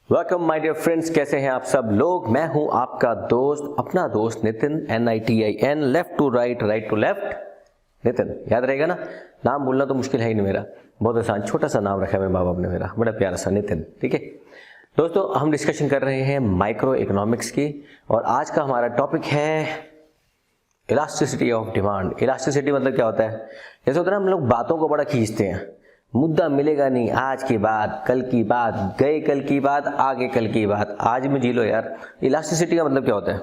Welcome my dear friends, कैसे हैं आप सब लोग। मैं हूं आपका दोस्त, अपना दोस्त Nitin, NITIN, left to right, right to left Nitin. याद रहेगा ना, नाम बोलना तो मुश्किल है ही नहीं मेरा, बहुत आसान, छोटा सा नाम रखा है मेरे माँ बाप ने मेरा, बड़ा प्यारा सा नितिन। ठीक है दोस्तों, हम डिस्कशन कर रहे हैं माइक्रो इकोनॉमिक्स की और आज का हमारा टॉपिक है इलास्टिसिटी ऑफ डिमांड। इलास्टिसिटी मतलब क्या होता है? जैसे होता है ना, हम लोग बातों को बड़ा खींचते हैं, मुद्दा मिलेगा नहीं, आज की बात, कल की बात, गए कल की बात, आगे कल की बात, आज में जी लो यार। इलास्टिसिटी का मतलब क्या होता है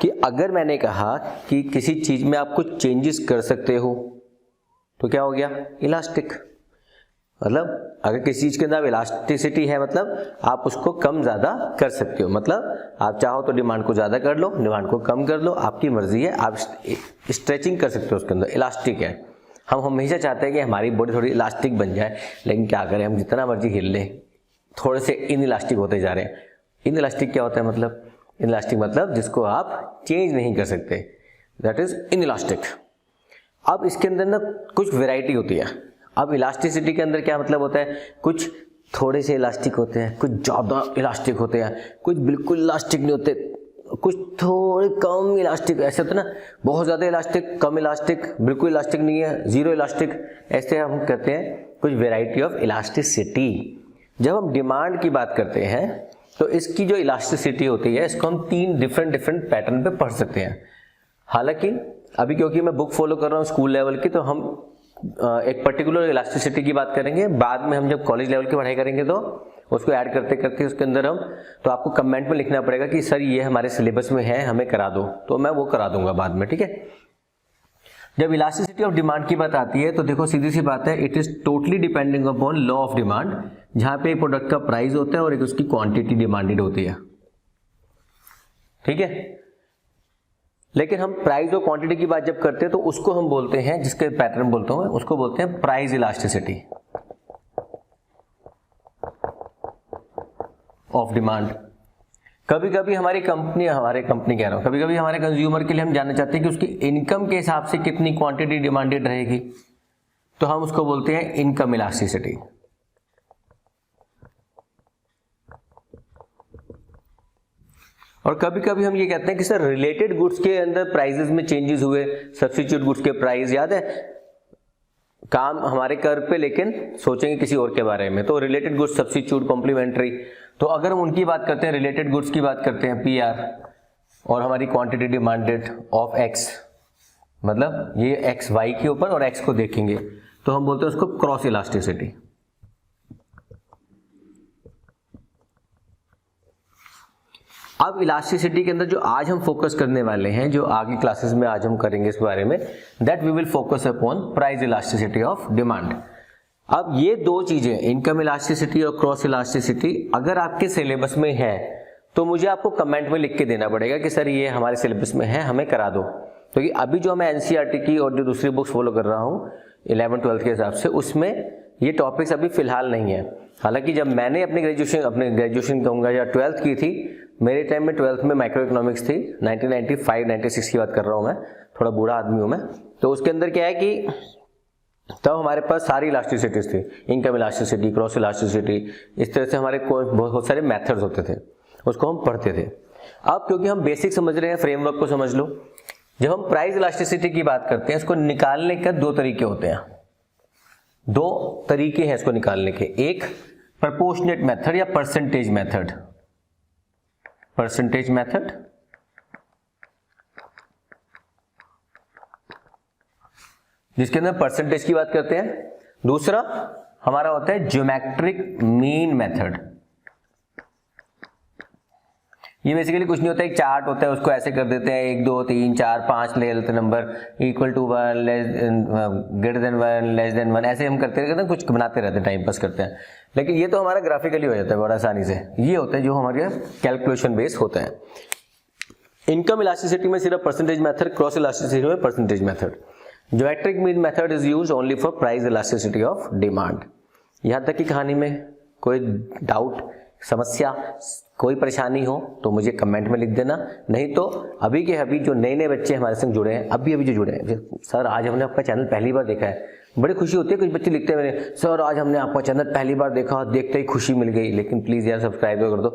कि अगर मैंने कहा कि किसी चीज में आप कुछ चेंजेस कर सकते हो तो क्या हो गया? इलास्टिक। मतलब अगर किसी चीज के अंदर इलास्टिसिटी है मतलब आप उसको कम ज्यादा कर सकते हो। मतलब आप चाहो तो डिमांड को ज्यादा कर लो, डिमांड को कम कर लो, आपकी मर्जी है, आप स्ट्रेचिंग कर सकते हो उसके अंदर, इलास्टिक है। हम हमेशा चाहते हैं कि हमारी बॉडी थोड़ी इलास्टिक बन जाए, लेकिन क्या करें, हम जितना मर्जी हिल लें थोड़े से इन इलास्टिक होते जा रहे हैं। इन इलास्टिक क्या होता है? मतलब इन इलास्टिक मतलब जिसको आप चेंज नहीं कर सकते, दैट इज इन इलास्टिक। अब इसके अंदर ना कुछ वेराइटी होती है। अब इलास्टिसिटी के अंदर क्या मतलब होता है? कुछ थोड़े से इलास्टिक होते हैं, कुछ ज़्यादा इलास्टिक होते हैं, कुछ बिल्कुल इलास्टिक नहीं होते, कुछ थोड़े कम इलास्टिक, ऐसे होता है ना, बहुत ज़्यादा इलास्टिक, कम इलास्टिक, बिल्कुल इलास्टिक नहीं है, जीरो इलास्टिक, ऐसे हम कहते हैं कुछ वेराइटी ऑफ इलास्टिसिटी। जब हम डिमांड की बात करते हैं तो इसकी जो इलास्टिसिटी होती है इसको हम तीन डिफरेंट पैटर्न पे पढ़ सकते हैं। हालांकि अभी क्योंकि मैं बुक फॉलो कर रहा हूँ स्कूल लेवल की, तो हम एक पर्टिकुलर इलास्टिसिटी की बात करेंगे। बाद में हम जब कॉलेज लेवल की पढ़ाई करेंगे तो उसको ऐड करते करते उसके अंदर हम, तो आपको कमेंट में लिखना पड़ेगा कि सर ये हमारे सिलेबस में है, हमें करा दो, तो मैं वो करा दूंगा बाद में। ठीक है, जब इलास्टिसिटी ऑफ डिमांड की बात आती है तो देखो सीधी सी बात है, it is totally depending upon law of demand, जहां पे एक प्रोडक्ट का प्राइस होता है और एक उसकी क्वांटिटी डिमांडेड होती है। ठीक है, लेकिन हम प्राइस और क्वांटिटी की बात जब करते हैं तो उसको हम बोलते हैं, जिसके पैटर्न बोलता हूं मैं, उसको बोलते हैं प्राइस इलास्टिसिटी ऑफ डिमांड। कभी कभी हमारी कंपनी कह रहा हूं, कभी कभी हमारे कंज्यूमर के लिए हम जानना चाहते हैं कि उसकी इनकम के हिसाब से कितनी क्वांटिटी डिमांडेड रहेगी, तो हम उसको बोलते हैं इनकम इलास्टिसिटी। और कभी कभी हम ये कहते हैं कि सर रिलेटेड गुड्स के अंदर प्राइसेस में चेंजेस हुए, सब्स्टिट्यूट गुड्स के प्राइस, याद है, काम हमारे कर पे लेकिन सोचेंगे किसी और के बारे में, तो रिलेटेड गुड्स, सब्स्टिट्यूट, कॉम्प्लीमेंट्री। तो अगर हम उनकी बात करते हैं, रिलेटेड गुड्स की बात करते हैं, PR, और हमारी क्वांटिटी डिमांडेड ऑफ X, मतलब ये X Y के ऊपर और X को देखेंगे तो हम बोलते हैं उसको क्रॉस इलास्टिसिटी। अब इलास्टिसिटी के अंदर जो आज हम फोकस करने वाले हैं, जो आगे क्लासेस में आज हम करेंगे इस बारे में, that we will focus upon price elasticity of demand. अब ये दो चीजें, इनकम इलास्टिसिटी और क्रॉस इलास्टिसिटी, अगर आपके सिलेबस में है तो मुझे आपको कमेंट में लिख के देना पड़ेगा कि सर ये हमारे सिलेबस में है, हमें करा दो। क्योंकि अभी जो मैं NCERT की और जो दूसरी बुक्स फॉलो कर रहा हूँ 11th-12th के हिसाब से, उसमें ये टॉपिक्स अभी फिलहाल नहीं है। हालांकि जब मैंने अपनी ग्रेजुएशन कहूँगा या 12th की थी, मेरे टाइम में 12th में माइक्रो इकोनॉमिक्स थी, 1995-96 की बात कर रहा हूँ मैं, थोड़ा बूढ़ा आदमी हूँ मैं। तो उसके अंदर क्या है कि तब हमारे पास सारी इलास्टिसिटीज थी, इनकम इलास्टिसिटी, क्रॉस इलास्टिसिटी, इस तरह से हमारे बहुत सारे मेथड्स होते थे, उसको हम पढ़ते थे। अब क्योंकि हम बेसिक समझ रहे हैं, फ्रेमवर्क को समझ लो। जब हम प्राइस इलास्टिसिटी की बात करते हैं, इसको निकालने के दो तरीके होते हैं, दो तरीके हैं इसको निकालने के। एक प्रोपोर्शनेट मेथड या परसेंटेज मेथड। परसेंटेज मेथड, जिसके अंदर परसेंटेज की बात करते हैं। दूसरा हमारा होता है ज्योमेट्रिक मीन मेथड। ये बेसिकली कुछ नहीं होता, एक चार्ट होता है, उसको ऐसे कर देते हैं 1 2 3 4 5 ले लेते number, equal to 1, greater than 1, less than 1, ऐसे हम करते रहते हैं, कुछ बनाते रहते हैं, टाइम पास करते हैं। लेकिन ये तो हमारा ग्राफिकली हो जाता है बड़ा आसानी से। ये होता है जो हमारे कैलकुलेशन बेस होता है। इनकम इलास्टिसिटी में सिर्फ परसेंटेज मेथड, क्रॉस इलास्टिसिटी में percentage method. Geometric mean method is used only for price elasticity of demand. यहां तक की कहानी में कोई डाउट समस्या, कोई परेशानी हो तो मुझे कमेंट में लिख देना, नहीं तो अभी के अभी जो नए नए बच्चे हमारे संग जुड़े हैं, अभी जो जुड़े हैं, सर आज हमने आपका चैनल पहली बार देखा है, बड़ी खुशी होती है। कुछ बच्चे लिखते हैं मेरे, सर आज हमने आपका चैनल पहली बार देखा, देखते ही खुशी मिल गई। लेकिन प्लीज़ यार सब्सक्राइब कर दो,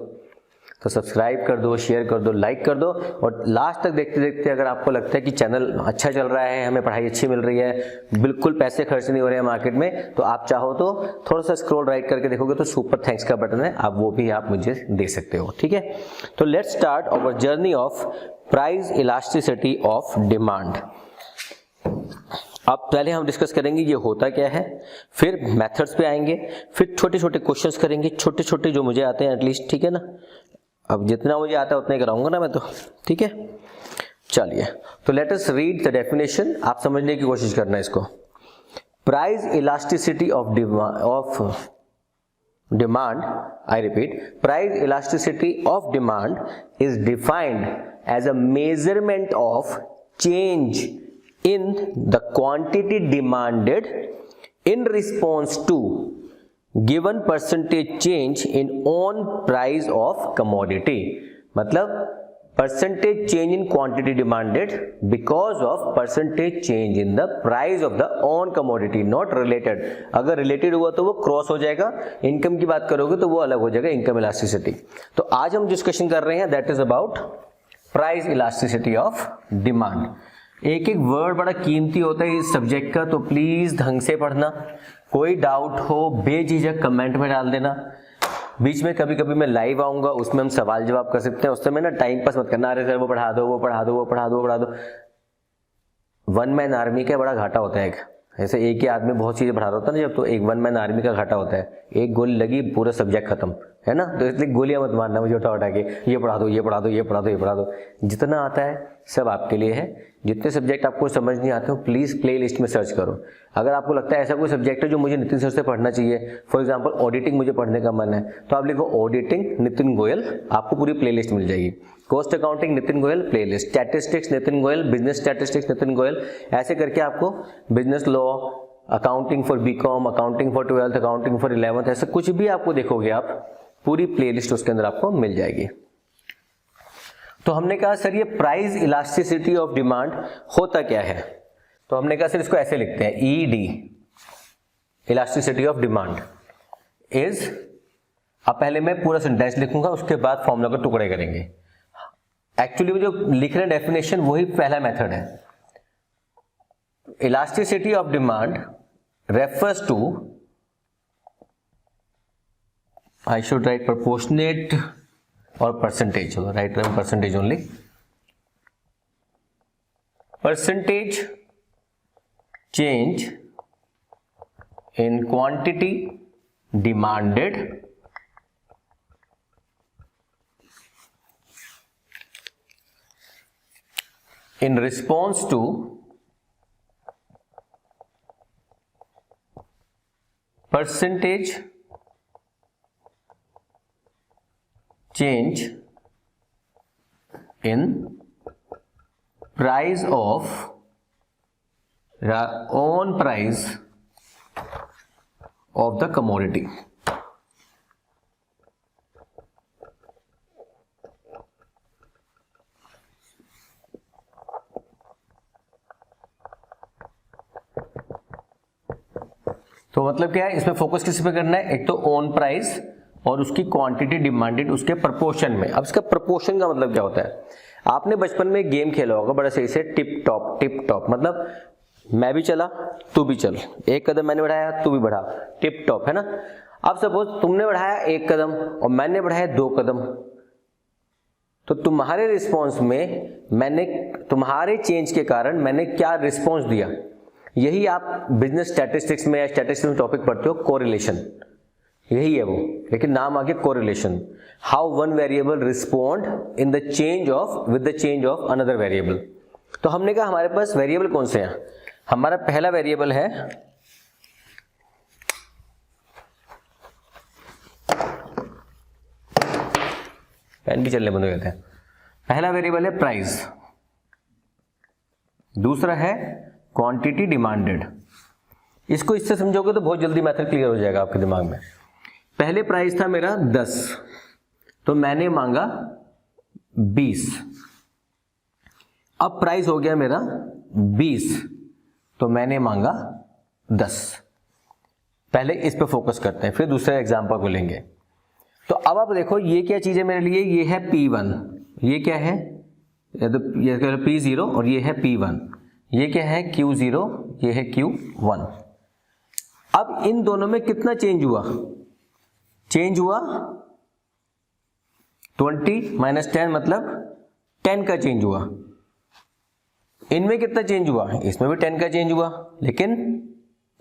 तो सब्सक्राइब कर दो, शेयर कर दो, लाइक कर दो, और लास्ट तक देखते देखते अगर आपको लगता है कि चैनल अच्छा चल रहा है, हमें पढ़ाई अच्छी मिल रही है, बिल्कुल पैसे खर्च नहीं हो रहे हैं मार्केट में, तो आप चाहो तो थोड़ा सा स्क्रॉल राइट करके देखोगे तो सुपर थैंक्स का बटन है, आप वो भी आप मुझे दे सकते हो। ठीक है, तो let's start our journey of price elasticity of demand. अब पहले हम डिस्कस करेंगे ये होता क्या है, फिर मेथड्स पे आएंगे, फिर छोटे छोटे क्वेश्चंस करेंगे, छोटे छोटे जो मुझे आते हैं एटलीस्ट। ठीक है ना, अब जितना मुझे आता है उतना ही कराऊंगा ना मैं तो। ठीक है, चलिए तो let us read the definition, आप समझने की कोशिश करना इसको। Price elasticity of demand, I repeat, price elasticity of demand is defined as a measurement of change in the quantity demanded in response to given percentage change in own price of commodity। मतलब percentage change in quantity demanded because of percentage change in the price of the own commodity, not related। अगर related हुआ तो वो cross हो जाएगा, income की बात करोगे तो वो अलग हो जाएगा, इनकम इलास्टिसिटी। तो आज हम डिस्कशन कर रहे हैं that is about price elasticity of demand. एक एक वर्ड बड़ा कीमती होता है इस सब्जेक्ट का, तो प्लीज ढंग से पढ़ना। कोई डाउट हो बेझिझक कमेंट में डाल देना। बीच में कभी कभी मैं लाइव आऊंगा, उसमें हम सवाल जवाब कर सकते हैं, उस समय ना टाइम पास मत करना, अरे सर वो पढ़ा दो, वो पढ़ा दो, वो पढ़ा दो, वो पढ़ा दो। वन मैन आर्मी का बड़ा घाटा होता है, ऐसे एक ही आदमी बहुत चीजें पढ़ा रहा होता है ना जब, तो एक वन मैन आर्मी का घाटा होता है। एक गोली लगी पूरा सब्जेक्ट खत्म, है ना। तो इसलिए गोलियां मत मारना मुझे उठा उठा के, ये पढ़ा दो, ये पढ़ा दो, ये पढ़ा दो, ये पढ़ा दो। जितना आता है सब आपके लिए है। जितने सब्जेक्ट आपको समझ नहीं आते हो प्लीज प्ले लिस्ट में सर्च करो। अगर आपको लगता है ऐसा कोई सब्जेक्ट है जो मुझे नितिन सर से पढ़ना चाहिए, फॉर एग्जांपल ऑडिटिंग मुझे पढ़ने का मन है, तो आप लिखो ऑडिटिंग नितिन गोयल, आपको पूरी प्ले लिस्ट मिल जाएगी। Cost accounting Nitin Goyal play list, statistics Nitin Goyal, business statistics Nitin Goyal, ऐसे करके आपको business law, accounting for BCom, accounting for 12th, accounting for 11th, ऐसा कुछ भी आपको देखोगे आप, पूरी प्लेलिस्ट उसके अंदर आपको मिल जाएगी। तो हमने कहा सर ये प्राइस इलास्टिसिटी ऑफ डिमांड होता क्या है, तो हमने कहा सर इसको ऐसे लिखते हैं, ED elasticity of demand is, अब पहले मैं पूरा सेंटेंस लिखूंगा उसके बाद फॉर्मूला को टुकड़े करेंगे। एक्चुअली जो लिख रहे हैं डेफिनेशन वही पहला मेथड है। Elasticity of demand refers to, I should write proportionate or percentage, write percentage only, percentage change in quantity demanded in response to percentage change in price of own price of the commodity। तो मतलब क्या है, इसमें focus किस पे करना है, एक तो ओन प्राइस और उसकी क्वांटिटी डिमांडेड उसके प्रपोर्शन में। अब इसका प्रपोर्शन का मतलब क्या होता है, आपने बचपन में गेम खेला होगा बड़ा सही से, टिप टॉप, मतलब मैं भी चला तू भी चल, एक कदम मैंने बढ़ाया तू भी बढ़ा, टिप टॉप, है ना। अब सपोज तुमने बढ़ाया एक कदम और मैंने बढ़ाया 2 कदम, तो तुम्हारे रिस्पॉन्स में मैंने, तुम्हारे चेंज के कारण मैंने क्या रिस्पॉन्स दिया, यही आप बिजनेस स्टैटिस्टिक्स में या स्टैटिस्टिक्स में टॉपिक पढ़ते हो, कोरिलेशन, यही है वो, लेकिन नाम आगे correlation. How one variable respond in the change of with the change of another variable. तो हमने कहा हमारे पास वेरिएबल कौन से हैं, हमारा पहला वेरिएबल है पेन भी चलने बंद हो जाते हैं, पहला वेरिएबल है प्राइस, दूसरा है क्वांटिटी डिमांडेड। इसको इससे समझोगे तो बहुत जल्दी मेथड क्लियर हो जाएगा आपके दिमाग में। पहले प्राइस था मेरा 10, तो मैंने मांगा 20। अब प्राइस हो गया मेरा 20, तो मैंने मांगा 10। पहले इस पे फोकस करते हैं, फिर दूसरे एग्जांपल को लेंगे। तो अब आप देखो ये क्या चीज है मेरे लिए, ये है P1, ये क्या है, ये P0 और ये है P1, ये क्या है Q0, ये है Q1। अब इन दोनों में कितना चेंज हुआ, चेंज हुआ 20 माइनस 10 मतलब 10 का चेंज हुआ। इनमें कितना चेंज हुआ, इसमें भी 10 का चेंज हुआ, लेकिन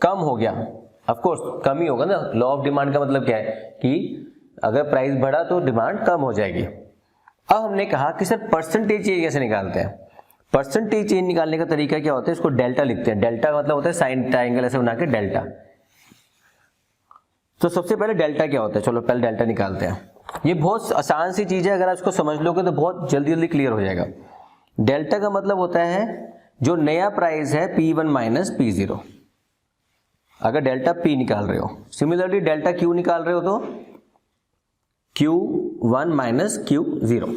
कम हो गया। ऑफ कोर्स कम ही होगा ना, लॉ ऑफ डिमांड का मतलब क्या है कि अगर प्राइस बढ़ा तो डिमांड कम हो जाएगी। अब हमने कहा कि सर परसेंटेज चेंज कैसे निकालते हैं। परसेंटेज चेंज निकालने का तरीका क्या होता है, इसको डेल्टा लिखते हैं। डेल्टा का मतलब होता है साइन ट्रायंगल ऐसे बना के डेल्टा। तो सबसे पहले डेल्टा क्या होता है, चलो पहले डेल्टा निकालते हैं। ये बहुत आसान सी चीज है, अगर आप इसको समझ लोगे तो बहुत जल्दी जल्दी क्लियर हो जाएगा। डेल्टा का मतलब होता है जो नया प्राइस है P1 माइनस P0, अगर डेल्टा P निकाल रहे हो। सिमिलरली डेल्टा Q निकाल रहे हो तो Q1 माइनस Q0,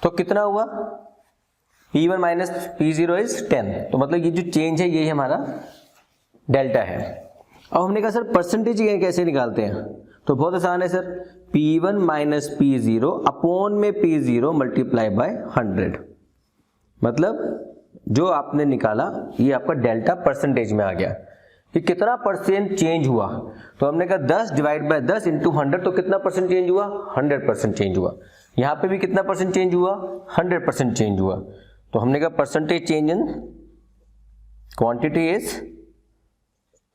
तो कितना हुआ, P1 माइनस P0 इज 10, तो मतलब ये जो चेंज है यही हमारा डेल्टा है। अब हमने कहा सर परसेंटेज कैसे निकालते हैं, तो बहुत आसान है sir, P1 minus P0 upon में P0 मल्टीप्लाई बाय 100, मतलब जो आपने निकाला ये आपका डेल्टा परसेंटेज में आ गया कि कितना परसेंट चेंज हुआ। तो हमने कहा 10 डिवाइड बाय 10 इंटू 100, तो कितना परसेंट चेंज हुआ, 100% चेंज हुआ। यहाँ पे भी कितना परसेंट चेंज हुआ, 100% चेंज हुआ। तो हमने कहा percentage change in quantity is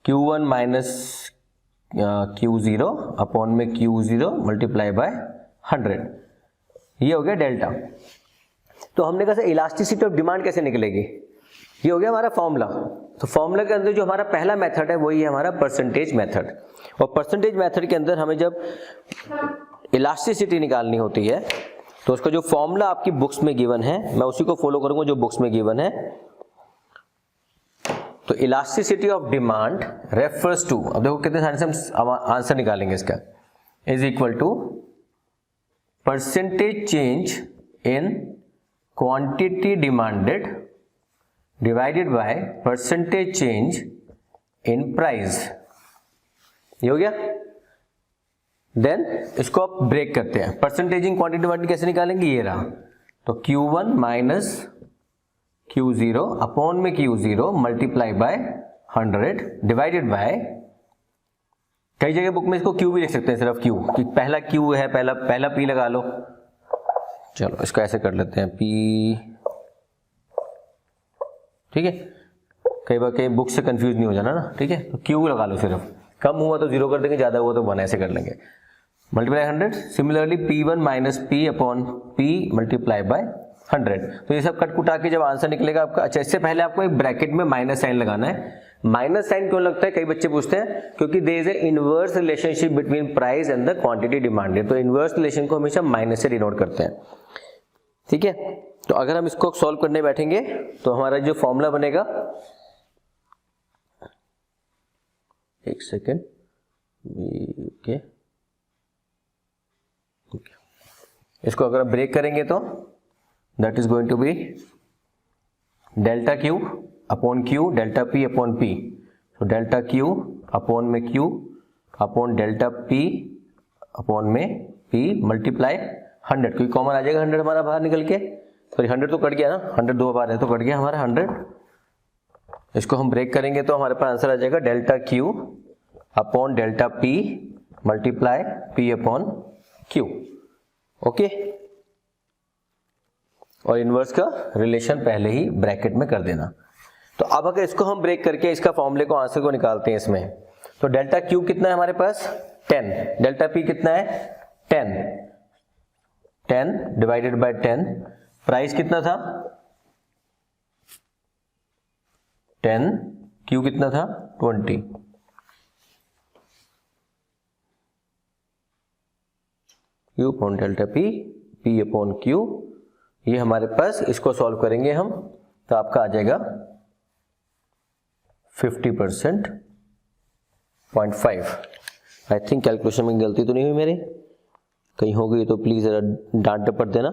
Q1 minus Q0 upon में Q0 मल्टीप्लाई बाय 100, ये हो गया डेल्टा। तो हमने कहा इलास्टिसिटी ऑफ डिमांड कैसे निकलेगी, ये हो गया हमारा फॉर्मूला। तो फॉर्मूला के अंदर जो हमारा पहला मेथड है वही है हमारा परसेंटेज मेथड। और परसेंटेज मेथड के अंदर हमें जब इलास्टिसिटी निकालनी होती है तो उसका जो फॉर्मूला आपकी बुक्स में गिवन है, मैं उसी को फॉलो करूंगा जो बुक्स में गिवन है। तो elasticity of demand refers to, अब देखो कितने सारे से हम आंसर निकालेंगे इसका, is equal to percentage change in quantity demanded divided by percentage change in price. ये हो गया। देन इसको आप ब्रेक करते हैं, परसेंटेज इन क्वांटिटी डिमांडेड कैसे निकालेंगे, ये रहा। तो Q1 माइनस Q0 अपॉन में Q0 multiply by 100 divided by, कई जगह बुक में इसको Q भी लिख सकते हैं, सिर्फ Q, कि पहला Q है, पहला P लगा लो। चलो इसको ऐसे कर लेते हैं P, ठीक है, कई बार कहीं बुक से कंफ्यूज नहीं हो जाना ना, ठीक है। तो Q लगा लो सिर्फ, कम हुआ तो 0 कर देंगे, ज्यादा हुआ तो 1 ऐसे कर लेंगे, multiply 100। Similarly P1 minus P upon P multiply by 100। तो ये सब कट कुटा के जब आंसर निकलेगा आपका, अच्छा इससे पहले आपको एक ब्रैकेट में माइनस साइन लगाना है। माइनस साइन क्यों लगता है, कई बच्चे पूछते हैं, क्योंकि there is a inverse relationship between price and the quantity demanded. तो इनवर्स रिलेशन को हमेशा माइनस से डिनोट करते हैं, ठीक है। तो अगर हम इसको सॉल्व करने बैठेंगे तो हमारा जो फॉर्मूला बनेगा, एक सेकेंड, ओके, इसको अगर ब्रेक करेंगे तो that is going to be delta Q upon Q delta P upon P। तो डेल्टा Q अपॉन में Q upon delta P upon में P मल्टीप्लाई 100, क्योंकि कॉमन आ जाएगा 100 हमारा बाहर निकल के, सॉरी 100 तो कट गया ना, 100 दो बार है तो कट गया हमारा 100। इसको हम ब्रेक करेंगे तो हमारे पास आंसर आ जाएगा delta Q upon delta P multiply P upon Q, okay. और इनवर्स का रिलेशन पहले ही ब्रैकेट में कर देना। तो अब अगर इसको हम ब्रेक करके इसका फॉर्मूले को आंसर को निकालते हैं इसमें, तो डेल्टा Q कितना है हमारे पास 10, डेल्टा P कितना है 10 डिवाइडेड बाय 10, प्राइस कितना था 10, Q कितना था 20, Q upon delta P, P upon Q, ये हमारे पास, इसको सॉल्व करेंगे हम तो आपका आ जाएगा 50%, 0.5। आई थिंक कैलकुलेशन में गलती तो नहीं हुई मेरी, कहीं हो गई तो प्लीज़ ज़रा डांट पड़ देना,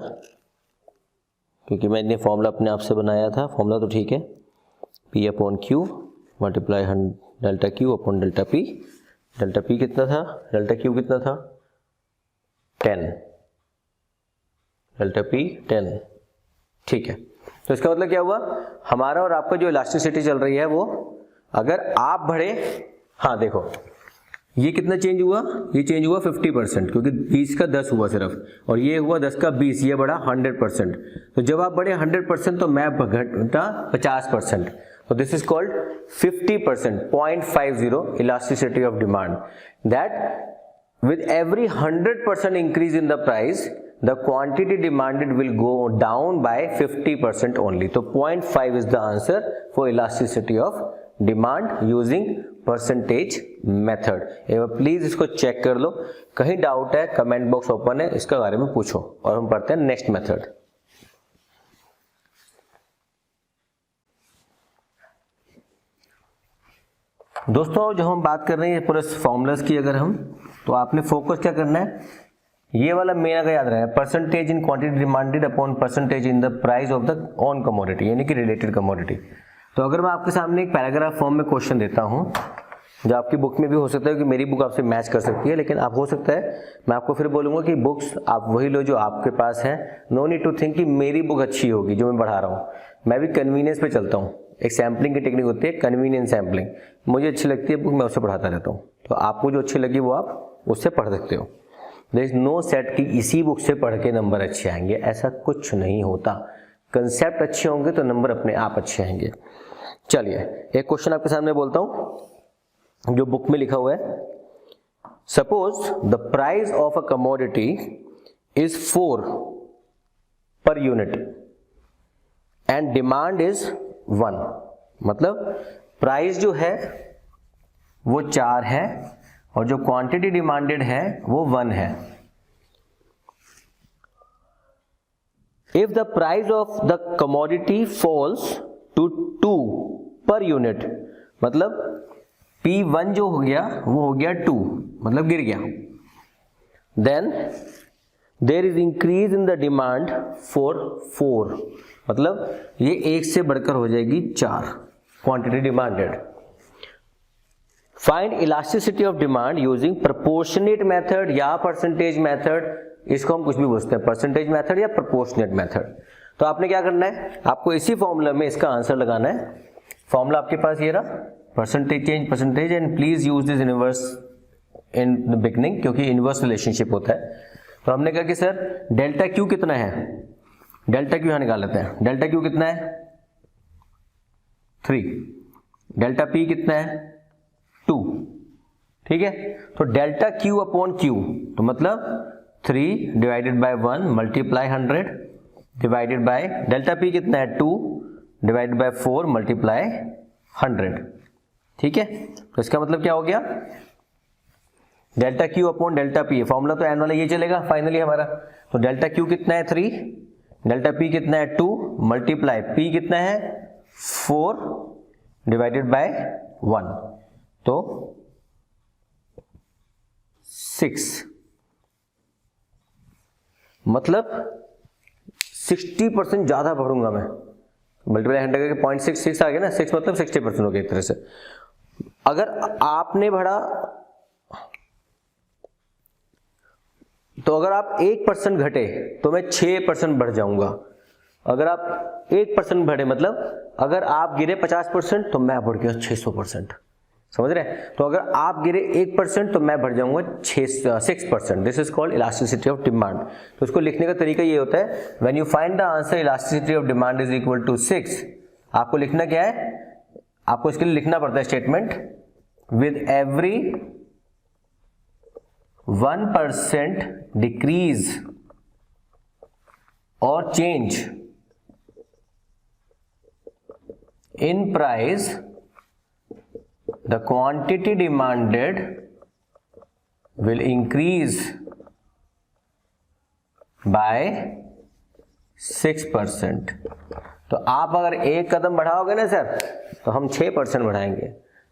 क्योंकि मैंने फॉर्मूला अपने आप से बनाया था। फॉर्मूला तो ठीक है, P upon Q multiply delta Q upon delta P। Delta P कितना था, डेल्टा Q कितना था, 10, डेल्टा P 10। ठीक है, तो इसका मतलब क्या हुआ, हमारा और आपका जो इलास्टिसिटी चल रही है वो, अगर आप बढ़े, हाँ देखो ये कितना चेंज हुआ, ये चेंज हुआ 50%, क्योंकि 20 का 10 हुआ सिर्फ, और ये हुआ 10 का 20, ये बढ़ा 100%। तो जब आप बढ़े 100% तो मैं घटा 50%, तो this is called 50%, 0.50 elasticity of demand. That with every 100% increase in the price, the quantity demanded will go down by 50% only. तो 0.5 is the answer for elasticity of demand using percentage method. एक बार please इसको check कर लो, कहीं doubt है comment box open है, इसके बारे में पूछो, और हम पढ़ते हैं नेक्स्ट मेथड। दोस्तों जो हम बात कर रहे हैं पूरे फॉर्मूलाज की, अगर हम, तो आपने फोकस क्या करना है, ये वाला मेन अगर याद रहे, percentage in quantity demanded upon percentage in the price of the on commodity, यानी कि रिलेटेड कमोडिटी। तो अगर मैं आपके सामने एक पैराग्राफ फॉर्म में क्वेश्चन देता हूं, जो आपकी बुक में भी हो सकता है कि मेरी बुक आपसे मैच कर सकती है, लेकिन आप हो सकता है मैं आपको फिर बोलूंगा कि बुक्स आप वही लो जो आपके पास है। नो नीड टू थिंक कि मेरी बुक अच्छी होगी जो मैं पढ़ा रहा हूँ, मैं भी कन्वीनियंस पे चलता हूँ। एक सैम्पलिंग की टेक्निक होती है, कन्वीनियंस सैम्पलिंग, मुझे अच्छी लगती है बुक, मैं उससे पढ़ाता रहता हूँ, तो आपको जो अच्छी लगी वो आप उससे पढ़ सकते हो। देयर इज नो सेट कि इसी बुक से पढ़ के नंबर अच्छे आएंगे, ऐसा कुछ नहीं होता। कंसेप्ट अच्छे होंगे तो नंबर अपने आप अच्छे आएंगे। चलिए एक क्वेश्चन आपके सामने बोलता हूं जो बुक में लिखा हुआ है। Suppose the price of a commodity is 4 per unit and demand is 1। मतलब प्राइस जो है वो 4 है और जो क्वांटिटी डिमांडेड है वो 1 है। If the price of the commodity falls to 2 per unit, मतलब P1 जो हो गया वो हो गया 2, मतलब गिर गया। Then there is increase in the demand for 4, मतलब ये 1 से बढ़कर हो जाएगी 4 quantity demanded. Find elasticity of demand using proportionate method या परसेंटेज मेथड, इसको हम कुछ भी पूछते हैं, परसेंटेज मेथड या प्रोपोर्शनेट मेथड। तो आपने क्या करना है, आपको इसी फॉर्मूला में इसका आंसर लगाना है। फॉर्मूला आपके पास ये रहा, percentage change percentage, and please use this inverse in the beginning, क्योंकि इनवर्स रिलेशनशिप होता है। तो हमने कहा कि सर डेल्टा क्यू कितना है, डेल्टा क्यू यहां निकाल लेते हैं। डेल्टा क्यू कितना है 3, डेल्टा पी कितना है 2, ठीक है। तो डेल्टा क्यू अपॉन क्यू, तो मतलब 3 divided by 1 multiply 100 divided by delta P कितना है 2 डिवाइडेड बाय 4 मल्टीप्लाई 100, ठीक है। तो इसका मतलब क्या हो गया, delta Q upon delta P, formula तो एन वाला ये चलेगा फाइनली हमारा। तो डेल्टा क्यू कितना है 3, डेल्टा पी कितना है 2 मल्टीप्लाई पी कितना है 4 डिवाइडेड बाय 1, तो 6, मतलब 60% ज्यादा बढ़ूंगा मैं। मल्टीप्लाई 100 करके 0.66 आ गया ना, 6 मतलब 60% हो गया एक तरह से। अगर आपने बढ़ा, तो अगर आप 1% घटे तो मैं 6% बढ़ जाऊंगा। अगर आप 1% बढ़े, मतलब अगर आप गिरे 50% तो मैं बढ़ गया 600%, समझ रहे हैं। तो अगर आप गिरे 1% तो मैं बढ़ जाऊंगा 6%। This is called elasticity of demand. तो इसको लिखने का तरीका ये होता है, when you find the answer elasticity of demand is equal to 6, आपको लिखना क्या है, आपको इसके लिए लिखना पड़ता है स्टेटमेंट, विद एवरी 1% डिक्रीज और change in price, the quantity demanded will increase by 6%। तो आप अगर एक कदम बढ़ाओगे ना सर, तो हम 6% बढ़ाएंगे।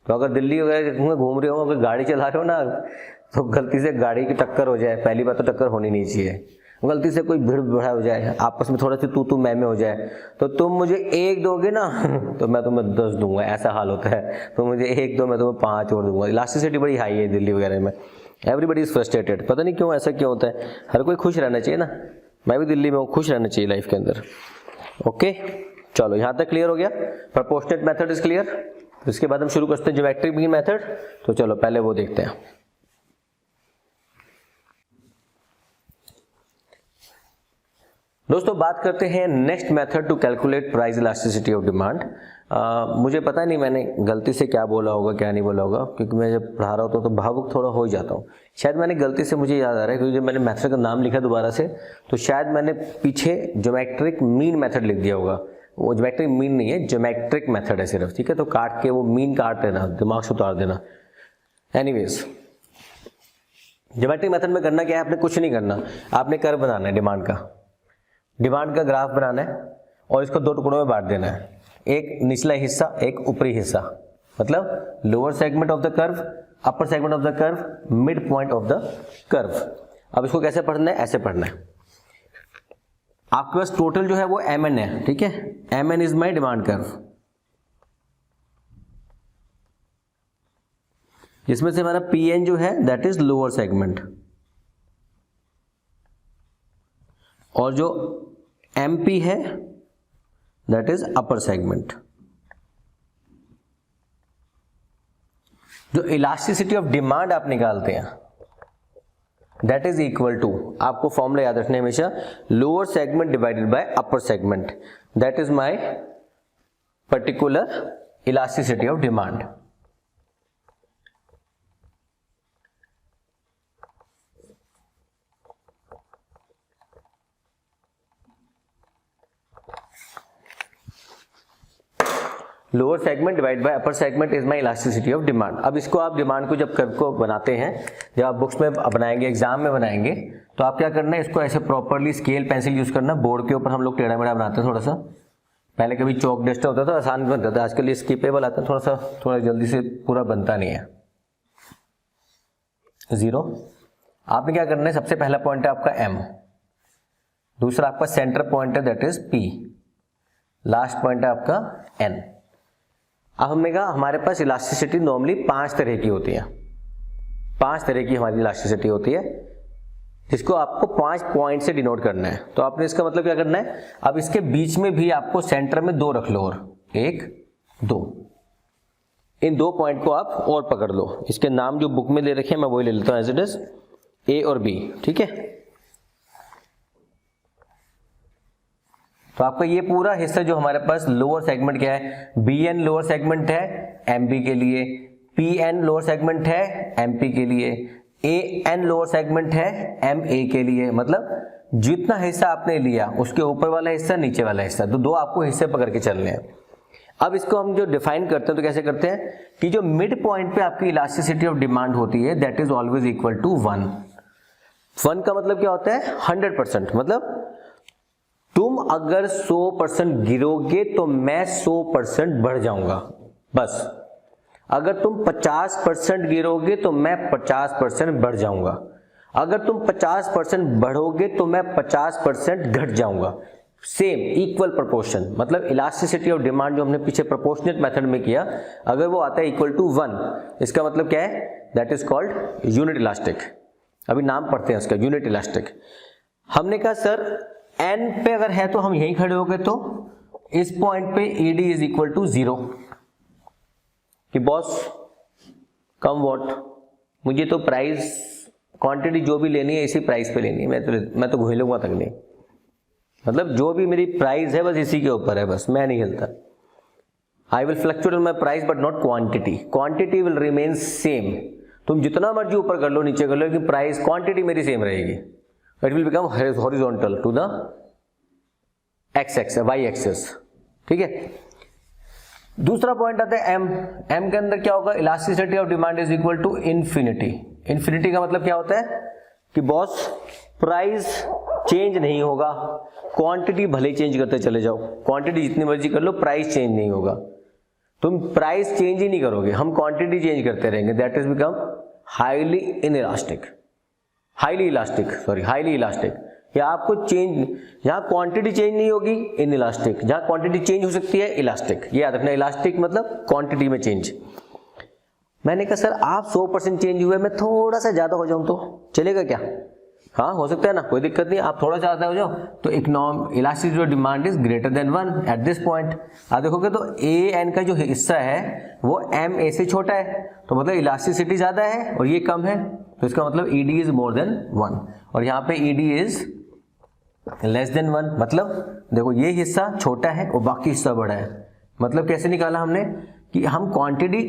तो अगर दिल्ली वगैरह में घूम रहे हो, अगर गाड़ी चला रहे हो ना, तो गलती से गाड़ी की टक्कर हो जाए, पहली बात तो टक्कर होनी नहीं चाहिए, गलती से कोई भीड़ भड़ा हो जाए, आपस में थोड़ा सी तू मैं में हो जाए, तो तुम मुझे 1 दोगे ना तो मैं तुम्हें 10 दूंगा, ऐसा हाल होता है। तो मुझे 1 दो, मैं तुम्हें 5 और दूंगा। इलास्टिसिटी बड़ी हाई है दिल्ली वगैरह में, एवरीबडी इज फ्रस्ट्रेटेड, पता नहीं क्यों ऐसा क्यों होता है। हर कोई खुश रहना चाहिए ना, मैं भी दिल्ली में हूँ, खुश रहना चाहिए लाइफ के अंदर। ओके चलो यहाँ तक क्लियर हो गया, प्रोपोर्शनेट मेथड इज क्लियर। इसके बाद हम शुरू करते हैं ज्योमेट्रिक मीन मेथड। तो चलो पहले वो देखते हैं। दोस्तों बात करते हैं next method to calculate price elasticity of demand. मुझे पता नहीं मैंने गलती से क्या बोला होगा क्या नहीं बोला होगा, क्योंकि मैं जब पढ़ा रहा होता हूँ तो भावुक थोड़ा हो ही जाता हूँ। शायद मैंने गलती से, मुझे याद आ रहा है क्योंकि जब मैंने मेथड का नाम लिखा दोबारा से, तो शायद मैंने पीछे ज्योमेट्रिक मीन मेथड लिख दिया होगा। वो ज्योमेट्रिक मीन नहीं है, ज्योमेट्रिक मेथड है सिर्फ, ठीक है। तो काट के वो मीन काट देना, दिमाग से उतार देना। एनीवेज ज्योमेट्रिक मेथड में करना क्या है, आपने कुछ नहीं करना, आपने कर्व बनाना है, डिमांड का ग्राफ बनाना है और इसको 2 टुकड़ों में बांट देना है, एक निचला हिस्सा एक ऊपरी हिस्सा, मतलब lower segment of the curve, upper segment of the curve, mid point of the curve. अब इसको कैसे पढ़ना है, ऐसे पढ़ना है। आपके पास टोटल जो है वो mn है, ठीक है, mn is my demand curve, जिसमें से हमारा pn जो है दैट इज लोअर सेगमेंट, और जो mp है दैट इज अपर सेगमेंट। जो इलास्टिसिटी ऑफ डिमांड आप निकालते हैं दैट इज इक्वल टू, आपको फॉर्मूला याद रखना है हमेशा, lower segment divided by upper segment, that is my particular elasticity of demand. Lower segment divide by upper segment is my elasticity of demand. अब इसको आप डिमांड को जब कर्व को बनाते हैं, जब आप बुक्स में बनाएंगे, एग्जाम में बनाएंगे, तो आप क्या करना है, इसको ऐसे प्रॉपर्ली स्केल पेंसिल यूज करना। बोर्ड के ऊपर हम लोग टेढ़ा मेढ़ा बनाते हैं थोड़ा सा, पहले कभी चौक डस्टर होता था, आसान बनता था, आजकल ये स्किपेबल आता है, थोड़ा जल्दी से पूरा बनता नहीं है। 0 आपने क्या करना है, सबसे पहला पॉइंट है आपका m, दूसरा आपका सेंटर पॉइंट है that is p, last point है आपका n। अब हमने कहा हमारे पास इलास्टिसिटी नॉर्मली 5 तरह की होती है, 5 तरह की हमारी इलास्टिसिटी होती है, जिसको आपको 5 पॉइंट से डिनोट करना है। तो आपने इसका मतलब क्या करना है, अब इसके बीच में भी आपको सेंटर में 2 रख लो, और 1 2, इन 2 पॉइंट को आप और पकड़ लो। इसके नाम जो बुक में ले रखे हैं मैं वही ले लेता हूं एज इट इज, A और B, ठीक है। तो आपका ये पूरा हिस्सा जो हमारे पास लोअर सेगमेंट क्या है, BN लोअर सेगमेंट है MB के लिए, PN लोअर सेगमेंट है MP के लिए, AN लोअर सेगमेंट है MA के लिए। मतलब जितना हिस्सा आपने लिया उसके ऊपर वाला हिस्सा, नीचे वाला हिस्सा, तो 2 आपको हिस्से पकड़ के चलने हैं। अब इसको हम जो डिफाइन करते हैं तो कैसे करते हैं कि जो मिड पॉइंट पे आपकी इलास्टिसिटी ऑफ डिमांड होती है that is always equal to 1। 1 का मतलब क्या होता है, 100%। मतलब तुम अगर 100% गिरोगे तो मैं 100% बढ़ जाऊंगा, बस। अगर तुम 50% गिरोगे तो मैं 50% बढ़ जाऊंगा, अगर तुम 50% बढ़ोगे तो मैं 50% घट जाऊंगा। सेम इक्वल प्रोपोर्शन, मतलब इलास्टिसिटी ऑफ डिमांड जो हमने पीछे प्रोपोर्शनेट मेथड में किया, अगर वो आता है इक्वल टू 1, इसका मतलब क्या है, that is called unit elastic. अभी नाम पढ़ते हैं उसका, यूनिट इलास्टिक। हमने कहा सर n पे अगर है तो हम यहीं खड़े हो गए, तो इस पॉइंट पे ED इज इक्वल टू 0 कि बॉस कम वॉट, मुझे तो प्राइस क्वांटिटी जो भी लेनी है इसी प्राइस पे लेनी है, मैं तो घुलूंगा तक नहीं, मतलब जो भी मेरी प्राइस है बस इसी के ऊपर है, बस मैं नहीं हिलता। I will fluctuate on my price but not quantity, quantity will remain same. तुम जितना मर्जी ऊपर कर लो नीचे कर लो, लेकिन प्राइस क्वांटिटी मेरी सेम रहेगी। It will become horizontal to the X axis, Y axis, ठीक है। दूसरा पॉइंट आता है m के अंदर क्या होगा, elasticity of demand is equal to infinity. Infinity का मतलब क्या होता है कि बॉस प्राइस चेंज नहीं होगा, क्वांटिटी भले चेंज करते चले जाओ, क्वांटिटी जितनी मर्जी कर लो, प्राइस चेंज नहीं होगा। तुम प्राइस चेंज ही नहीं करोगे, हम क्वांटिटी चेंज करते रहेंगे, that is become highly inelastic, highly elastic. या आपको चेंज, जहां क्वांटिटी चेंज नहीं होगी इनइलास्टिक, जहां क्वांटिटी चेंज हो सकती है इलास्टिक। ये याद रखना, इलास्टिक मतलब क्वांटिटी में चेंज। मैंने कहा सर आप 100% चेंज हुए, मैं थोड़ा सा ज्यादा हो जाऊं तो चलेगा क्या? हाँ हो सकता है ना, कोई दिक्कत नहीं, आप थोड़ा सा ज्यादा हो जाओ तो elasticity of demand is greater than 1 at this point. आप देखोगे तो ए एन का जो हिस्सा है वो एम ए से छोटा है, तो मतलब इलास्टिसिटी ज्यादा है और ये कम है, तो इसका मतलब ईडी इज मोर देन 1, और यहाँ पे ईडी इज लेस देन 1। मतलब देखो ये हिस्सा छोटा है और बाकी हिस्सा बड़ा है। मतलब कैसे निकाला हमने कि हम क्वांटिटी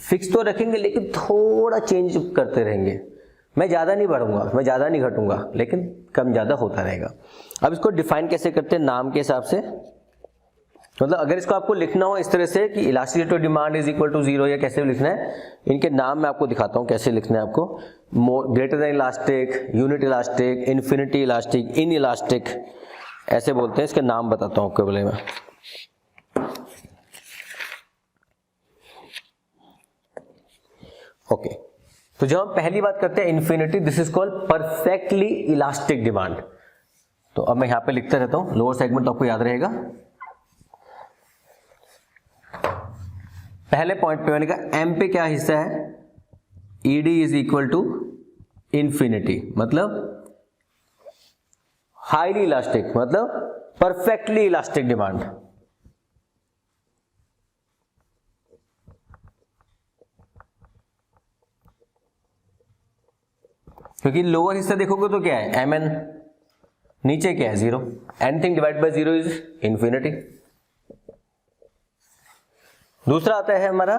फिक्स तो रखेंगे लेकिन थोड़ा चेंज करते रहेंगे। मैं ज़्यादा नहीं बढ़ूंगा, मैं ज़्यादा नहीं घटूंगा, लेकिन कम ज़्यादा होता रहेगा। अब इसको डिफाइन कैसे करते हैं? नाम के हिसाब से। मतलब अगर इसको आपको लिखना हो इस तरह से कि elasticity of demand is equal to 0, या कैसे लिखना है, इनके नाम मैं आपको दिखाता हूँ कैसे लिखना है आपको। Greater than elastic, unit elastic, infinity elastic, in elastic, ऐसे बोलते हैं। इसके नाम बताता हूँ आपको बोले मैं। ओके, तो जब हम पहली बात करते हैं infinity, this is called perfectly elastic demand. तो अब मैं यहां पे लिखता रहता हूं, लोअर सेगमेंट तो आपको याद रहेगा। पहले पॉइंट पे मैंने कहा एम पे क्या हिस्सा है, ED is equal to infinity, मतलब हाईली इलास्टिक, मतलब परफेक्टली इलास्टिक डिमांड। क्योंकि लोअर हिस्सा देखोगे तो क्या है एम एन, नीचे क्या है 0, anything divide by 0 is infinity. दूसरा आता है हमारा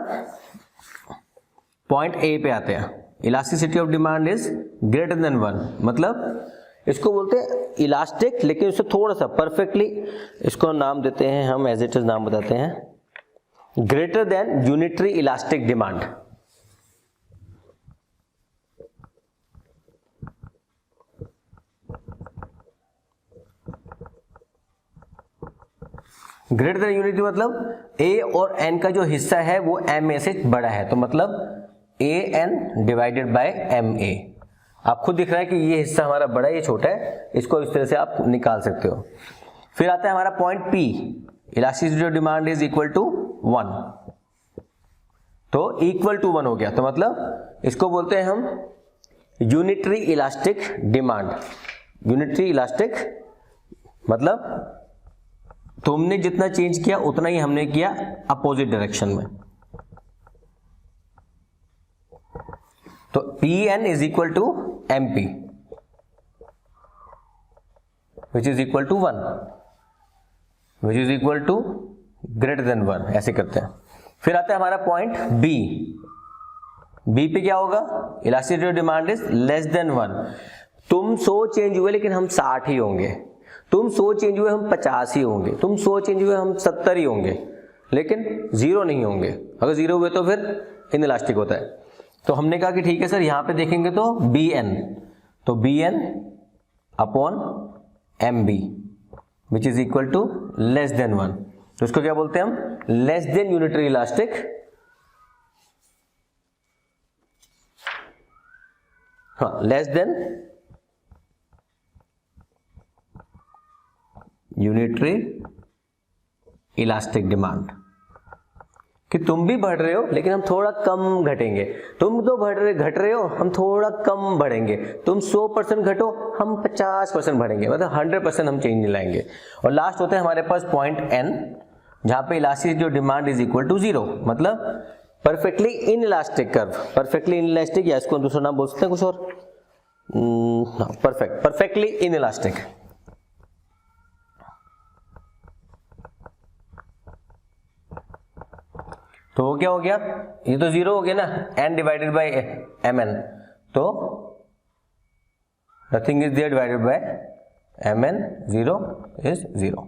पॉइंट ए पे आते हैं, elasticity of demand is greater than 1, मतलब इसको बोलते हैं इलास्टिक लेकिन उससे थोड़ा सा परफेक्टली, इसको नाम देते हैं हम एज इट इज, नाम बताते हैं greater than unitary elastic demand. Greater than unity मतलब ए और एन का जो हिस्सा है वो एम ए से बड़ा है, तो मतलब A N divided by M A. आप खुद दिख रहा है कि ये हिस्सा हमारा बड़ा है, ये छोटा है, इसको इस तरह से आप निकाल सकते हो। फिर आता है हमारा point P, elasticity of demand is equal to 1, तो इक्वल टू 1 हो गया, तो मतलब इसको बोलते हैं हम unitary elastic demand. Unitary elastic मतलब तुमने जितना चेंज किया उतना ही हमने किया अपोजिट डायरेक्शन में। तो P N is equal to M P which is equal to 1, which is equal to greater than 1, ऐसे करते हैं। फिर आता है हमारा पॉइंट बी। बी पे क्या होगा, elasticity of demand is less than 1। तुम 100 चेंज हुए लेकिन हम 60 ही होंगे, तुम 100 चेंज हुए हम 50 ही होंगे, तुम 100 चेंज हुए हम 70 ही होंगे, लेकिन 0 नहीं होंगे। अगर 0 हुए तो फिर इनइलास्टिक होता है। तो हमने कहा कि ठीक है सर, यहां पे देखेंगे तो बी एन, तो B N upon M B which is equal to less than 1। तो इसको क्या बोलते हैं हम, लेस देन यूनिटरी इलास्टिक, हाँ less than unitary elastic demand, कि तुम भी बढ़ रहे हो लेकिन हम थोड़ा कम घटेंगे, तुम तो घट रहे हो, हम थोड़ा कम बढ़ेंगे, तुम 100% घटो, हम 50% बढ़ेंगे, मतलब 100% हम चेंज नहीं लाएंगे। और लास्ट होता है हमारे पास पॉइंट एन, जहां पे elasticity of demand is equal to 0, मतलब perfectly inelastic curve. Perfectly inelastic, या इसको दूसरा नाम बोल सकते हैं कुछ और, परफेक्टली इन इलास्टिक। तो वो क्या हो गया, ये तो 0 हो गया ना, n divided by M N, तो nothing is there divided by M N, 0 is 0,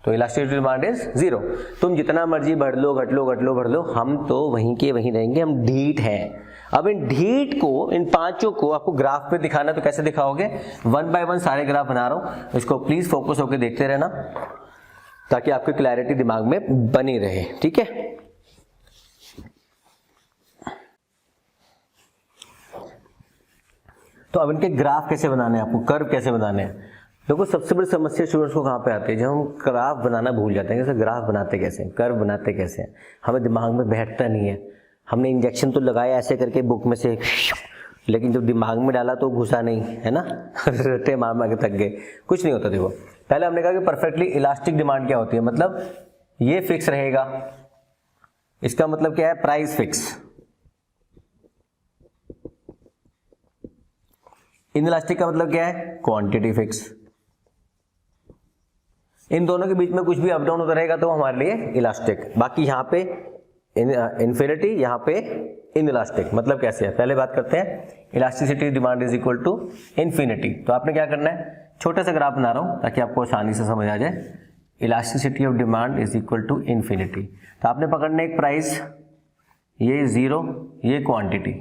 तो इलास्टिसिटी डिमांड इज 0। तुम जितना मर्जी बढ़ लो, घट लो, घट लो, बढ़ लो, हम तो वहीं के वहीं रहेंगे, हम ढीठ हैं। अब इन ढीठ को, इन पांचों को आपको ग्राफ पे दिखाना, तो कैसे दिखाओगे, 1 बाय 1 सारे ग्राफ बना रहा हूं, इसको प्लीज फोकस होकर देखते रहना ताकि आपकी क्लैरिटी दिमाग में बनी रहे, ठीक है। तो अब इनके ग्राफ कैसे बनाने हैं, आपको कर्व कैसे बनाने हैं। देखो सबसे बड़ी समस्या स्टूडेंट्स को कहाँ पे आती है, जब हम ग्राफ बनाना भूल जाते हैं। जैसे ग्राफ बनाते कैसे हैं, कर्व बनाते कैसे हैं, हमें दिमाग में बैठता नहीं है। हमने इंजेक्शन तो लगाया ऐसे करके बुक में से, लेकिन जब दिमाग में डाला तो घुसा नहीं, है ना। रट्टे मार मार के थक गए, कुछ नहीं होता। देखो पहले हमने कहा कि परफेक्टली इलास्टिक डिमांड क्या होती है, मतलब ये फिक्स रहेगा, इसका मतलब क्या है, प्राइस फिक्स। इनइलास्टिक का मतलब क्या है, क्वांटिटी फिक्स। इन दोनों के बीच में कुछ भी अप डाउन होता रहेगा तो हमारे लिए इलास्टिक। बाकी यहाँ पे इन्फिनिटी, यहाँ पे इनइलास्टिक। मतलब कैसे है, पहले बात करते हैं। Elasticity demand is equal to infinity. तो आपने क्या करना है, छोटा सा ग्राफ बना रहा हूँ ताकि आपको आसानी से समझ आ जाए। Elasticity of demand is equal to infinity. तो आपने पकड़ना एक प्राइस, ये जीरो, ये क्वांटिटी।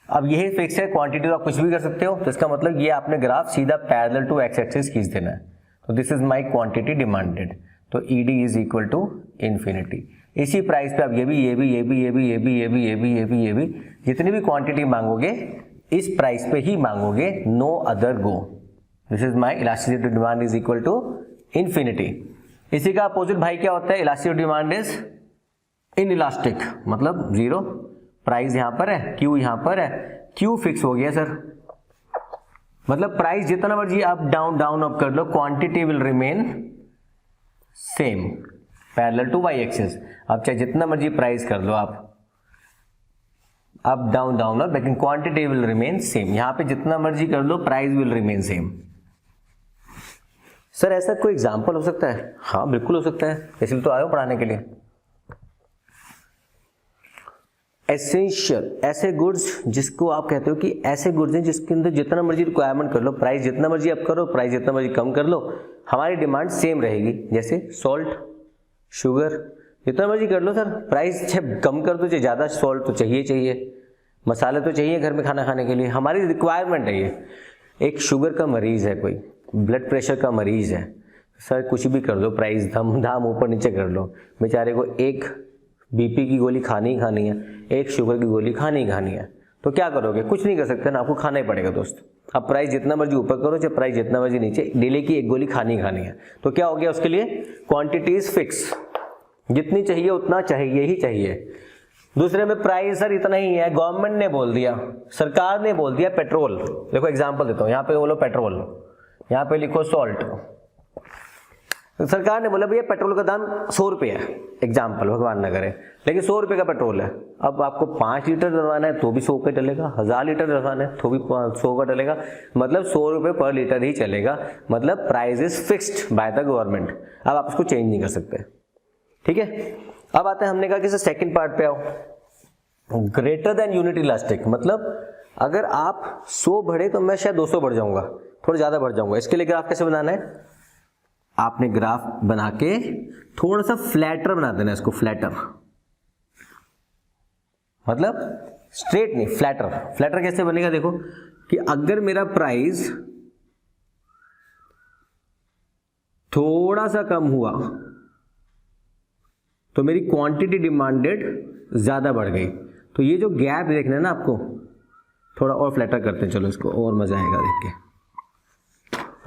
अब यही फिक्स है, क्वांटिटी तो आप कुछ भी कर सकते हो। तो इसका मतलब ये आपने ग्राफ सीधा पैरेलल टू एक्स एक्सिस खींच देना है। तो this is my quantity demanded. तो ED is equal to infinity. इसी प्राइस पे आप ये भी जितनी भी क्वांटिटी मांगोगे इस प्राइस पे ही मांगोगे, no other go. This is my elasticity demand is equal to infinity. इसी का अपोजिट भाई क्या होता है, इलास्टिसिटी डिमांड इज इनइलास्टिक, मतलब जीरो। प्राइस यहां पर है, Q यहां पर है, Q फिक्स हो गया सर। मतलब प्राइस जितना मर्जी अप डाउन डाउन अप कर लो, quantity will remain same parallel to Y axis. अब चाहे जितना मर्जी प्राइस कर लो आप अप डाउन डाउन अप, लेकिन क्वांटिटी विल रिमेन सेम। यहां पे जितना मर्जी कर लो price will remain same. Sir ऐसा कोई एग्जांपल हो सकता है? हाँ बिल्कुल हो सकता है, इसलिए तो आयो पढ़ाने के लिए। एसेंशियल, ऐसे गुड्स जिसको आप कहते हो कि ऐसे गुड्स हैं जिसके अंदर जितना मर्जी रिक्वायरमेंट कर लो, प्राइस जितना मर्जी अप करो, प्राइस जितना मर्जी कम कर लो, हमारी डिमांड सेम रहेगी। जैसे सॉल्ट, शुगर, जितना मर्जी कर लो सर, प्राइस चाहे कम कर दो चाहे ज़्यादा, सॉल्ट तो चाहिए, मसाले तो चाहिए घर में खाना खाने के लिए, हमारी रिक्वायरमेंट है ये। एक शुगर का मरीज़ है, कोई ब्लड प्रेशर का मरीज़ है, सर कुछ भी कर दो, प्राइस धम धाम ऊपर नीचे कर लो, बेचारे को एक BP की गोली खानी ही खानी है, एक शुगर की गोली खानी ही खानी है। तो क्या करोगे, कुछ नहीं कर सकते ना, आपको खाना ही पड़ेगा दोस्त। अब प्राइस जितना मर्जी ऊपर करो चाहे प्राइस जितना मर्जी नीचे, डेली की एक गोली खानी ही खानी है। तो क्या हो गया उसके लिए, क्वांटिटी इज फिक्स, जितनी चाहिए उतना चाहिए ही चाहिए। दूसरे में प्राइस सर इतना ही है, गवर्नमेंट ने बोल दिया, सरकार ने बोल दिया। पेट्रोल, देखो एग्जाम्पल देता हूँ, यहाँ पे बोलो पेट्रोल, यहाँ पे लिखो सॉल्ट। सरकार ने बोला भैया पेट्रोल का दाम 100 रुपये है, एग्जाम्पल, भगवान न करे, लेकिन 100 रुपये का पेट्रोल है। अब आपको 5 लीटर डलवाना है तो भी 100 का डलेगा, 1000 लीटर डलवाना है तो भी 100 का डलेगा, मतलब 100 रुपये पर लीटर ही चलेगा। मतलब price is fixed by the government. अब आप उसको चेंज नहीं कर सकते, ठीक है। अब आते हैं, हमने कहा कि सर सेकेंड पार्ट पे आओ, ग्रेटर देन यूनिट इलास्टिक। मतलब अगर आप 100 बढ़े तो मैं शायद 200 बढ़ जाऊंगा, थोड़ा ज्यादा बढ़ जाऊंगा। इसके लिए ग्राफ कैसे बनाना है, आपने ग्राफ बना के थोड़ा सा फ्लैटर बना देना, इसको फ्लैटर, मतलब स्ट्रेट नहीं, फ्लैटर। फ्लैटर कैसे बनेगा, देखो कि अगर मेरा प्राइस थोड़ा सा कम हुआ तो मेरी क्वांटिटी डिमांडेड ज्यादा बढ़ गई, तो ये जो गैप देखना है ना आपको, थोड़ा और फ्लैटर करते हैं, चलो इसको और मजा आएगा देख के।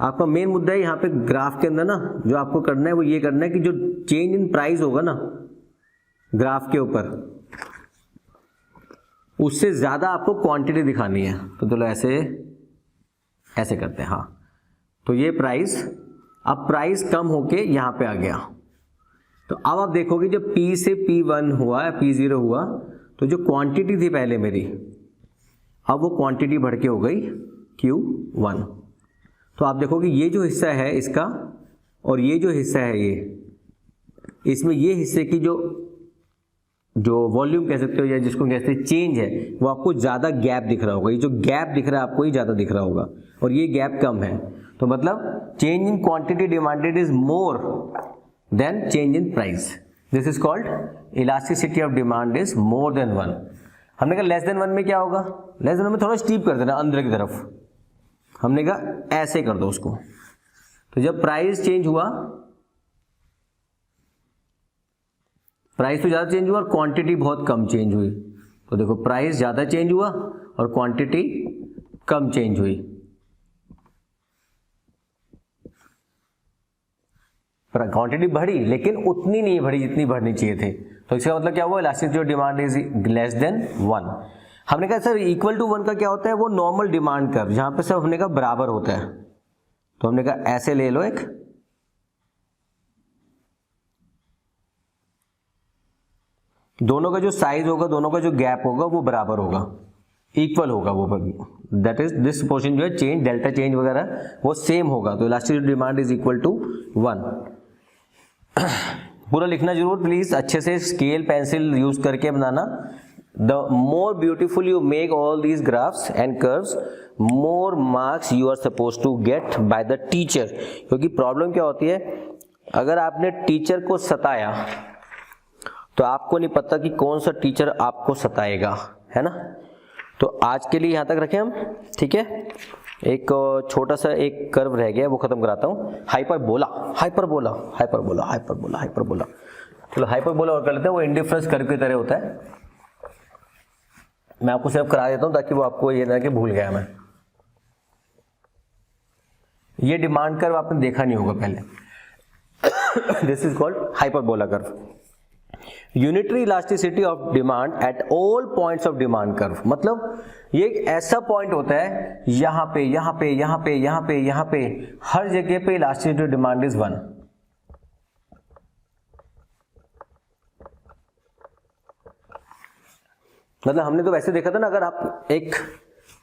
आपका मेन मुद्दा है यहाँ पे ग्राफ के अंदर ना, जो आपको करना है वो ये करना है कि जो चेंज इन प्राइस होगा ना ग्राफ के ऊपर, उससे ज्यादा आपको क्वांटिटी दिखानी है। तो चलो ऐसे करते हैं, हाँ। तो ये प्राइस, अब प्राइस कम होके यहाँ पे आ गया, तो अब आप देखोगे जब P से P1 हुआ, P0 हुआ, तो जो क्वांटिटी थी पहले मेरी, अब वो क्वांटिटी बढ़ के हो गई Q1। तो आप देखोगे ये जो हिस्सा है इसका और ये जो हिस्सा है ये, इसमें ये हिस्से की जो वॉल्यूम कह सकते हो या जिसको कहते हैं चेंज है, वो आपको ज़्यादा गैप दिख रहा होगा। ये जो गैप दिख रहा है आपको ये ज़्यादा दिख रहा होगा और ये गैप कम है। तो मतलब change in quantity demanded is more than change in price. This is called elasticity of demand is more than 1। हमने कहा लेस देन 1 में क्या होगा, लेस देन 1 में थोड़ा स्टीप कर देना अंदर की तरफ, हमने कहा ऐसे कर दो उसको। तो जब प्राइस चेंज हुआ, प्राइस तो ज्यादा चेंज हुआ और क्वांटिटी बहुत कम चेंज हुई, तो देखो प्राइस ज्यादा चेंज हुआ और क्वांटिटी कम चेंज हुई, पर क्वांटिटी बढ़ी लेकिन उतनी नहीं बढ़ी जितनी बढ़नी चाहिए थे। तो इसका मतलब क्या हुआ, elasticity of demand is less than 1। हमने कहा सर इक्वल टू 1 का क्या होता है, वो नॉर्मल डिमांड कर्व, जहां पे सब हमने कहा बराबर होता है। तो हमने कहा ऐसे ले लो, एक दोनों का जो साइज होगा, दोनों का जो गैप होगा वो बराबर होगा, इक्वल होगा वो, दैट इज दिस पोर्शन जो है चेंज, डेल्टा चेंज वगैरह वो सेम होगा। तो elasticity demand is equal to 1। पूरा लिखना जरूर प्लीज, अच्छे से स्केल पेंसिल यूज करके बनाना। The more beautiful you make all these graphs and curves, more marks you are suppose to get by the teacher. क्योंकि प्रॉब्लम क्या होती है, अगर आपने टीचर को सताया तो आपको नहीं पता कि कौन सा टीचर आपको सताएगा, है ना। तो आज के लिए यहां तक रखें हम, ठीक है। एक छोटा सा एक कर्व रह गया, वो खत्म कराता हूं। Hyperbola, hyperbola, hyperbola, hyperbola, hyperbola. चलो हाइपरबोला और कर लेते हैं, वो इंडिफरेंस कर्व की तरह होता है। मैं आपको सिर्फ करा देता हूं ताकि वो आपको ये ना कि भूल गया मैं। ये डिमांड कर्व आपने देखा नहीं होगा पहले। This is called hyperbola curve. Unitary elasticity of demand at all points of demand curve, मतलब ये एक ऐसा पॉइंट होता है यहां पे, यहां पे, यहां पे, यहां पे, यहां पे, हर जगह पे इलास्टिसिटी ऑफ डिमांड इज 1। मतलब हमने तो वैसे देखा था ना, अगर आप एक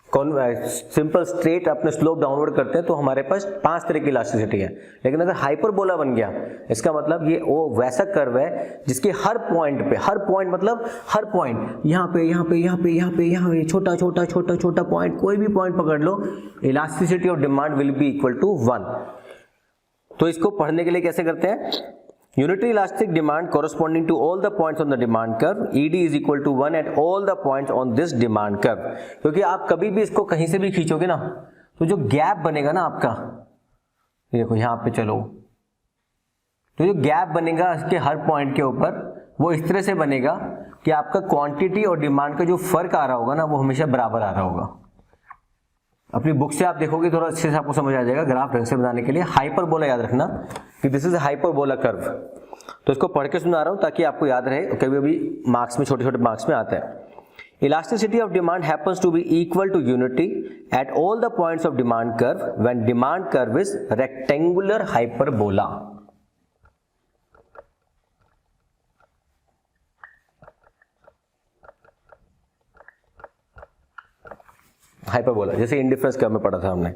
सिंपल स्ट्रेट अपने स्लोप डाउनवर्ड करते हैं तो हमारे पास 5 तरह की इलास्टिसिटी है। लेकिन अगर हाइपरबोला बन गया, इसका मतलब ये वो वैसा कर्व है जिसके हर पॉइंट पे, हर पॉइंट मतलब हर पॉइंट, यहाँ पे, यहाँ पे, यहाँ पे, यहाँ पे, यहाँ पे, छोटा छोटा छोटा छोटा पॉइंट, कोई भी पॉइंट पकड़ लो, elasticity of demand will be equal to 1। तो इसको पढ़ने के लिए कैसे करते हैं, unitary elastic demand corresponding to all the points on the demand curve, ED is equal to 1 at all the points on this demand curve। क्योंकि आप कभी भी इसको कहीं से भी खींचोगे ना, तो जो गैप बनेगा ना आपका, देखो यहाँ पे चलो, तो जो गैप बनेगा इसके हर पॉइंट के ऊपर, वो इस तरह से बनेगा कि आपका क्वांटिटी और डिमांड का जो फर्क आ रहा होगा ना, वो हमेशा बराबर आ रहा होगा। अपनी बुक से आप देखोगे थोड़ा अच्छे से आपको समझ आ जाएगा ग्राफ ढंग से बनाने के लिए। हाइपरबोला याद रखना कि दिस इज हाइपरबोला कर्व। तो इसको पढ़ के सुना रहा हूं ताकि आपको याद रहे, कभी भी मार्क्स में, छोटे छोटे मार्क्स में आता है। Elasticity of demand happens to be equal to unity at all the points of demand curve when demand curve is rectangular hyperbola. Hyperbola जैसे इंडिफरेंस कर्व में पढ़ा था हमने।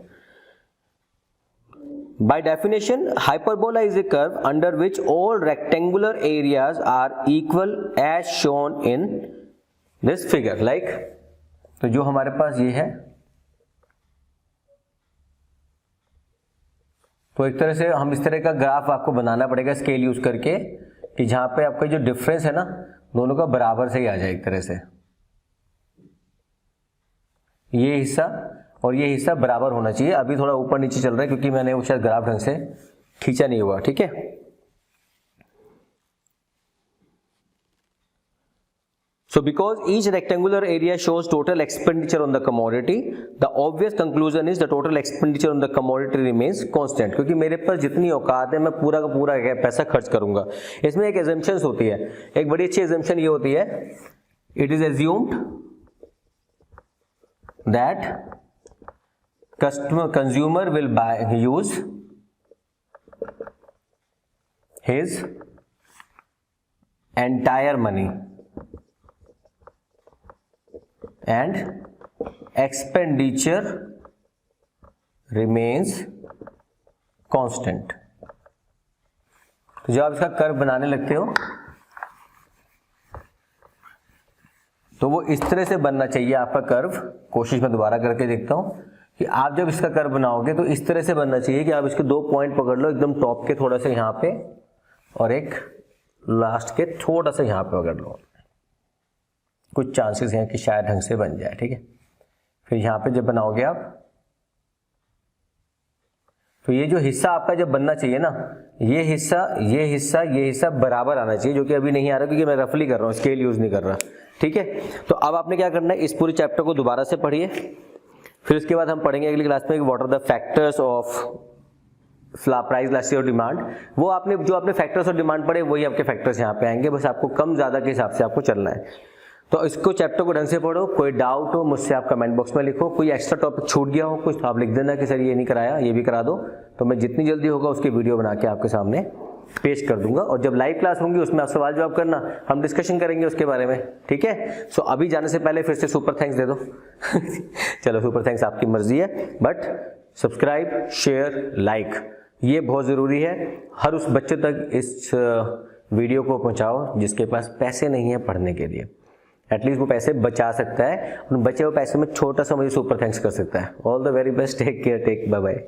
By definition, hyperbola is a curve under which all rectangular areas are equal as shown in this figure. Like, तो जो हमारे पास ये है, तो एक तरह से हम इस तरह का ग्राफ आपको बनाना पड़ेगा स्केल यूज करके, कि जहां पे आपका जो डिफरेंस है ना, दोनों का बराबर से ही आ जाए एक तरह से। ये हिस्सा और ये हिस्सा बराबर होना चाहिए। अभी थोड़ा ऊपर नीचे चल रहा है क्योंकि मैंने वो शायद ग्राफ ढंग से खींचा नहीं हुआ, ठीक है। So because each rectangular area shows total expenditure on the commodity, the obvious conclusion is the total expenditure on the commodity remains constant। क्योंकि मेरे पास जितनी औकात है मैं पूरा का पूरा पैसा खर्च करूंगा। इसमें एक assumptions होती है, एक बड़ी अच्छी assumption ये होती है, it is assumed that consumer will use his entire money and expenditure remains constant। तो जब आप इसका कर्व बनाने लगते हो तो वो इस तरह से बनना चाहिए आपका कर्व। कोशिश मैं दोबारा करके देखता हूं कि आप जब इसका कर्व बनाओगे तो इस तरह से बनना चाहिए कि आप इसके 2 पॉइंट पकड़ लो, एकदम टॉप के थोड़ा सा यहाँ पे और एक लास्ट के थोड़ा सा यहाँ पे पकड़ लो। कुछ चांसेस हैं कि शायद ढंग से बन जाए, ठीक है। फिर यहाँ पे जब बनाओगे आप, तो ये जो हिस्सा आपका जब बनना चाहिए ना, ये हिस्सा, ये हिस्सा, ये हिस्सा बराबर आना चाहिए, जो कि अभी नहीं आ रहा क्योंकि मैं रफली कर रहा हूँ, स्केल यूज नहीं कर रहा, ठीक है। तो अब आपने क्या करना है, इस पूरे चैप्टर को दोबारा से पढ़िए, फिर उसके बाद हम पढ़ेंगे अगली क्लास में what are the factors of price elasticity और डिमांड। वो आपने जो आपने फैक्टर्स और डिमांड पढ़े वही आपके फैक्टर्स यहाँ पे आएंगे, बस आपको कम ज़्यादा के हिसाब से आपको चलना है। तो इसको चैप्टर को ढंग से पढ़ो, कोई डाउट हो मुझसे आप कमेंट बॉक्स में लिखो, कोई एक्स्ट्रा टॉपिक छूट गया हो कुछ तो आप लिख देना कि सर ये नहीं कराया, ये भी करा दो, तो मैं जितनी जल्दी होगा उसकी वीडियो बना के आपके सामने पेश कर दूंगा। और जब लाइव क्लास होंगी उसमें आप सवाल जवाब करना, हम डिस्कशन करेंगे उसके बारे में, ठीक है। सो अभी जाने से पहले फिर से सुपर थैंक्स दे दो चलो सुपर थैंक्स आपकी मर्जी है, बट सब्सक्राइब शेयर लाइक ये बहुत ज़रूरी है। हर उस बच्चे तक इस वीडियो को पहुंचाओ जिसके पास पैसे नहीं है पढ़ने के लिए, एटलीस्ट वो पैसे बचा सकता है, उन बचे हुए पैसे में छोटा सा मुझे सुपर थैंक्स कर सकता है। All the very best, take care, take bye bye.